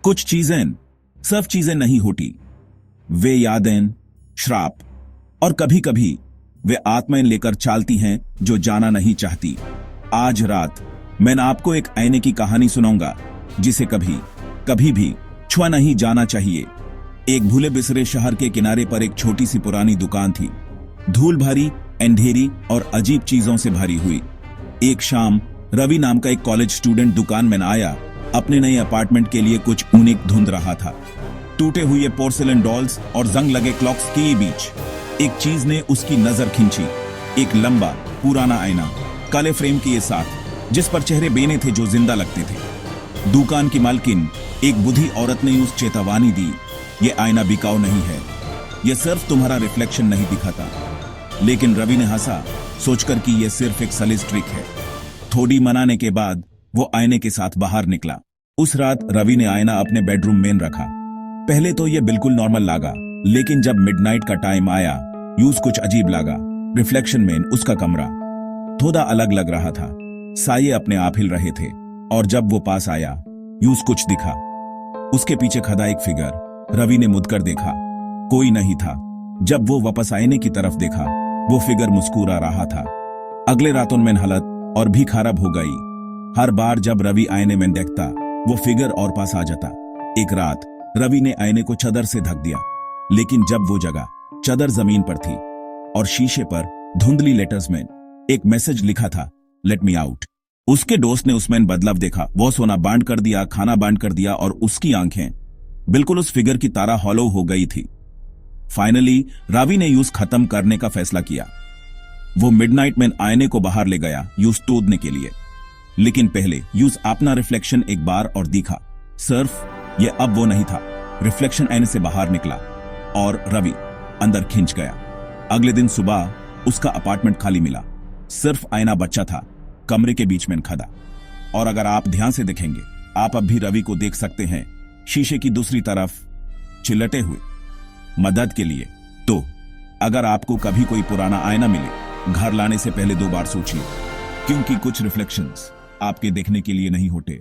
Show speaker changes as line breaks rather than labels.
कुछ चीजें, सब चीजें नहीं होती। वे यादें, श्राप और कभी कभी वे आत्माएं लेकर चालती हैं जो जाना नहीं चाहती। आज रात मैं आपको एक आईने की कहानी सुनाऊंगा जिसे कभी कभी भी छुआ नहीं जाना चाहिए। एक भूले बिसरे शहर के किनारे पर एक छोटी सी पुरानी दुकान थी, धूल भरी, अंधेरी और अजीब चीजों से भरी हुई। एक शाम रवि नाम का एक कॉलेज स्टूडेंट दुकान में आया। अपने नए अपार्टमेंट के लिए कुछ यूनिक ढूंढ रहा था। टूटे हुए पोर्सिलेन डॉल्स और जंग लगे क्लॉक्स के बीच एक चीज ने उसकी नजर खींची। एक लंबा पुराना आईना, काले फ्रेम के साथ, जिस पर चेहरे बेने थे जो जिंदा लगते थे। दुकान की मालकिन, एक बुढ़ी औरत ने उस चेतावनी दी, ये आईना बिकाऊ नहीं है, यह सिर्फ तुम्हारा रिफ्लेक्शन नहीं दिखाता। लेकिन रवि ने हंसा, सोचकर कि यह सिर्फ एक सलिस ट्रिक है। थोड़ी मनाने के बाद वो आईने के साथ बाहर निकला। उस रात रवि ने आईना अपने बेडरूम में रखा। पहले तो यह बिल्कुल नॉर्मल लगा, लेकिन जब मिडनाइट का टाइम आया, यूज कुछ अजीब लगा। रिफ्लेक्शन में उसका कमरा थोड़ा अलग लग रहा था, साये अपने आप हिल रहे थे। और जब वो पास आया, यूज कुछ दिखा। उसके पीछे खड़ा एक फिगर। रवि ने मुड़कर देखा, कोई नहीं था। जब वो वापस आईने की तरफ देखा, वो फिगर मुस्कुरा रहा था। अगले रातों में हालत और भी खराब हो गई। हर बार जब रवि आईने में देखता, वो फिगर और पास आ जाता। एक रात रवि ने आईने को चादर से ढक दिया, लेकिन जब वो जगह, चादर जमीन पर थी और शीशे पर धुंधली लेटर्स में एक मैसेज लिखा था, लेट मी आउट। उसके दोस्त ने उसमें बदलाव देखा। वो सोना बांट कर दिया, खाना बांट कर दिया और उसकी आंखें बिल्कुल उस फिगर की तरह हॉलो हो गई थी। फाइनली रवि ने यूज खत्म करने का फैसला किया। वो मिडनाइट में आईने को बाहर ले गया यूज तोड़ने के लिए। लेकिन पहले यूज अपना रिफ्लेक्शन एक बार और दिखा। सिर्फ ये अब वो नहीं था। रिफ्लेक्शन आईने से बाहर निकला और रवि अंदर खिंच गया। अगले दिन सुबह उसका अपार्टमेंट खाली मिला। सिर्फ आईना बच्चा था, कमरे के बीच में खड़ा। और अगर आप ध्यान से देखेंगे, आप अब भी रवि को देख सकते हैं, शीशे की दूसरी तरफ चिल्लते हुए। मदद के लिए तो अगर आपको कभी कोई पुराना आईना मिले, घर लाने से पहले 2 बार सोचिए, क्योंकि कुछ रिफ्लेक्शंस आपके देखने के लिए नहीं होते।